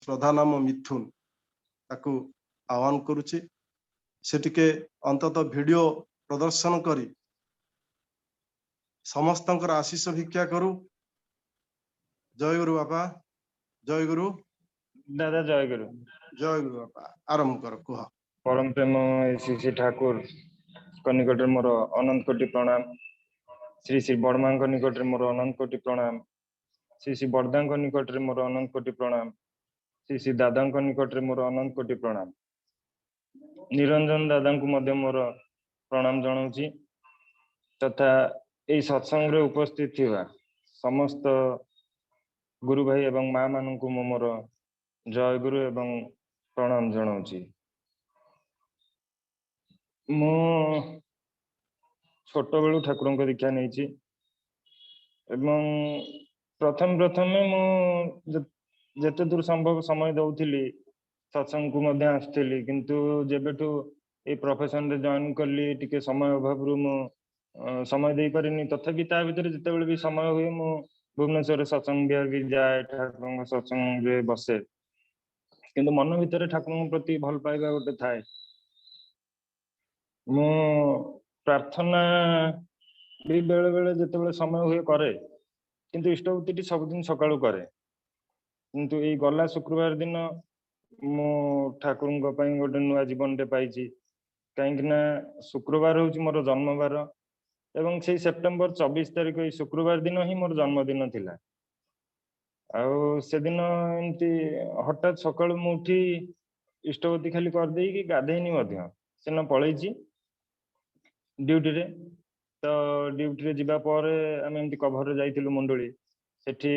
श्रद्धा नाम मिथुन ताकू आह्वान करुच्ची से टिके अंततः वीडियो प्रदर्शन करी समस्तंकर आशीष भिक्षा करू। जय गुरु बापा, जय गुरु दादा, जय गुरु। जय गुरु बापा। आरंभ कर कुह। परम प्रेम श्री श्री ठाकुर निकट मोर अनंत कोटि प्रणाम। श्री श्री बड़मा निकट मोर अनंत कोटि प्रणाम। श्री श्री बरदा निकट मोर अनंत कोटि प्रणाम। श्री श्री दादा निकट मोर अनंत कोटि प्रणाम। निरंजन दादा को मध्य मोर प्रणाम जनाऊँची तथा यही सत्संग रे उपस्थित थिबा समस्त गुरु भाई एवं माँ मान को मोर जय गुरु एवं प्रणाम जनाऊँची। मु छोट बेलू ठाकुर को दीक्षा नहीं एवं प्रथम प्रथम जिते दूर संभव समय दौली सत्संग को मध्य आसुली किंतु जेबेठू ये प्रोफेशन रे जॉइन कली टिके समय अभाव मु समय दे पारिनी तथापि ता भीतर जिते भी समय हुए मु भुवनेश्वर सत्संग बिहार भी जाए ठाकुर सत्संग रे बसे किंतु मन भीतर ठाकुर प्रति भल पाइबा गोटे थाए। मु प्रार्थना भी बेले बेले जिते समय हुए करे किंतु इष्टवृत्ति सबुदिन सकाळू करे किंतु ये गला शुक्रवार दिन मु ठाकुर गोटे नुआ जीवन टे पाई कहीं शुक्रवार हूँ मोर जन्मवार एवं से सेप्टेम्बर 24 तारिख शुक्रवार दिन ही मोर जन्मदिन थिला। आउ से दिन एमती हठात सकाळू मु उठी इष्टवती खाली कर दे कि गाधेनी सेन पलैची ड्यूटी रे तो ड्यूटी रे जिबा पर आम एमती कभर जाइथिलु मुंडुली सेठी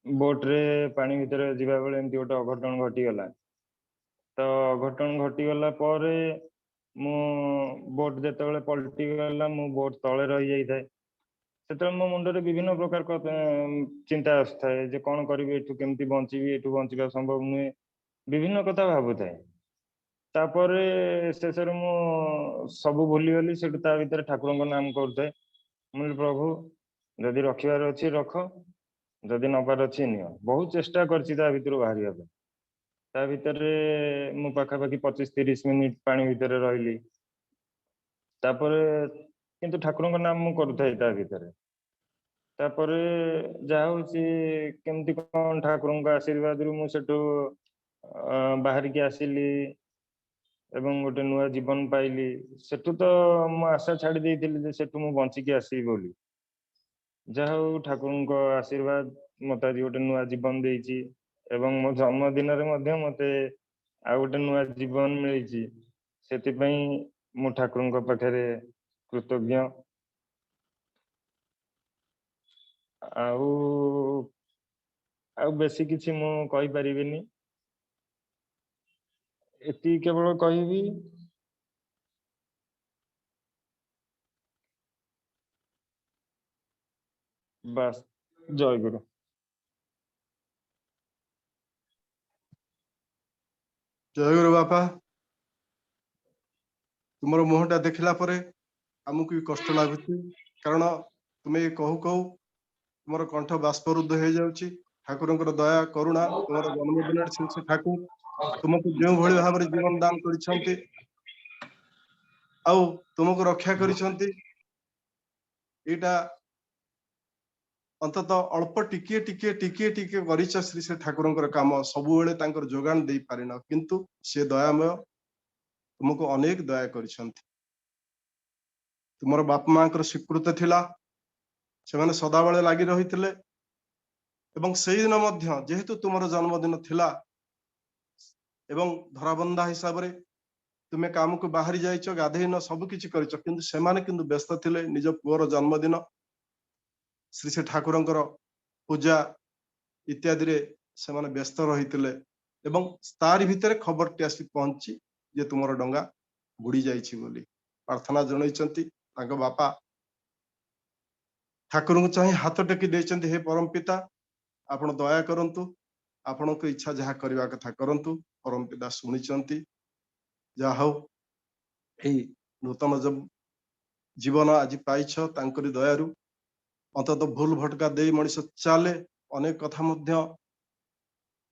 बोट रे पानी भितर जिबा बेले एमती गोटे अघटन घटीगला तो अघटन घटीगला पर मु बोट जिते पलटि गला मु बोट तले रही जाए से मो मुंडे विभिन्न प्रकार चिंता आसए जे कौन करी एठू केमती बची एठू बचा संभव नुहे विभिन्न कथा भावुए तापर शेष मु सब भूलीगली से भीतर ठाकुर नाम करुए मुझे प्रभु जदि रखार अच्छी रख जदि नबार अच्छी नियो बहुत चेष्टा करछि भीतर बाहर ता भीतर मु पाखापाखि 25-30 मिनिट पानी भीतर रही तापर किंतु ठाकुर नाम मु करुथाए ता भीतर तापर जहा केमती कौन ठाकुर आशीर्वाद रु मु सेठू बाहर की आसिली एवं गोटे नुआ जीवन पाइली सेठू तो मु आशा छाड़ी देइथिली जे सेठू मु बंचिकी आसी बोली जहा ठाकुर आशीर्वाद मत आज गोटे नुआ जीवन देइछि एवं मो जन्मदिन मते आ गोटे नुआ जीवन मिली से मु ठाकुर पाखे कृतज्ञ। आउ बेसी किसी मु कहि परिबिनी एति केवल कहिबी बस। जय गुरु। जय गुरु बापा। तुमर मुहटा देखला परे आमको भी कष्ट लगुच कारण तुम्हें कहू कहू तुम कंठ बाष्परुद्ध हो जाउची। ठाकुर दया करुणा तुम जन्मदिन से ठाकुर तुमको जो भली भाव जीवन दान करिसंती आउ तुमको रक्षा करिसंती एटा अंततः अल्प टिके टिके टिके टिके करिछ श्री श्री ठाकुर काम सब बेले जोगान दे पारिन किंतु से दयामय तुमको अनेक दया करिसंती। तुमर बाप मां स्वीकृत थिला से माने सदा बेले लागी रहिथिले एवं सेही दिन मध्य जेहेतु तुमर जन्मदिन थिला एवं धराबंधा हिसाब रे तुम्हें काम को बाहरी जाइछ गाधेन सब किछि करिछ किंतु सेमाने किंतु व्यस्त थिले निज पुअर जन्मदिन श्री श्री ठाकुर पूजा इत्यादि रे सेमाने व्यस्त रहिथिले एवं तारि भितर खबर टी आसी पहुंची जे तुमर डंगा बुड़ी जाइछि बोली प्रार्थना जनैछंती। तांको बापा ठाकुर को चाहे हाथ टेकी देइछंती हे परम पिता आपण दया करंतु आपण को इच्छा जहा करबा कथा करंतु परम पिता सुनिछंती। जा हो एई नूतन जब जीवन आज पाइछ तांकरी दयारु अंतत भूल भटका दे मनीष चाले अनेक कथा मध्य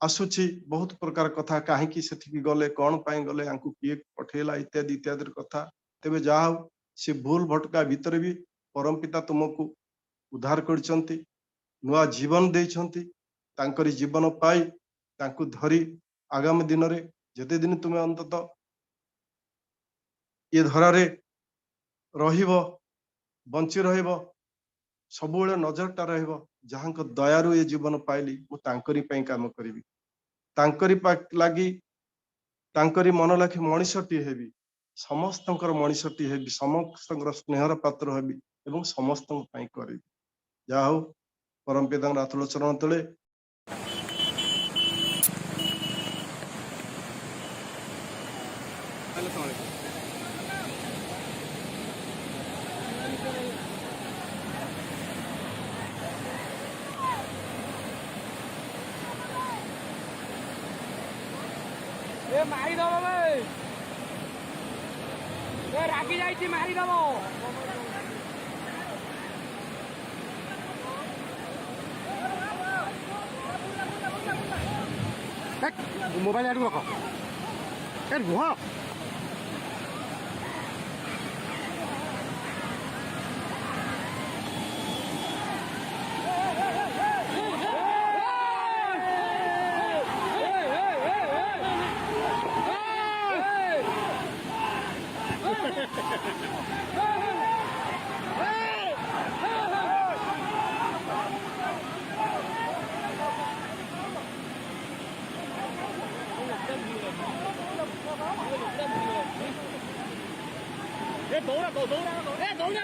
आसुची बहुत प्रकार कथा कहीं सेठिकी गले कौन पाई गले आंकु किए पठेला इत्यादि इत्यादि कथा तेबे जाहा से भूल भटका भीतर भी परम पिता तुमको उद्धार करछंती नुआ जीवन देइछंती तांकरी जीवन पाई तांकु धरी आगामी दिन रे जते दिन तुमे अंतत ये धरारे रहिबो बंची रहिबो सबुबेले नजरटा रहिबो जहांक दयारु ये जीवन पाइली मु तांकरी पई काम करिवि तांकरी लागी तांकरी मन लाखी मनीषटी हेबी समस्तंकर मनीषटी हेबी समस्तंकर स्नेहर पात्र हेबी एवं समस्तंक पई करिवि जा हो परम पिता रातुल चरण तले मारी दब रागी जाइए मारी दब मोबाइल आड़ रख रुह दौड़ा दौड़ा दौड़ा दौड़ा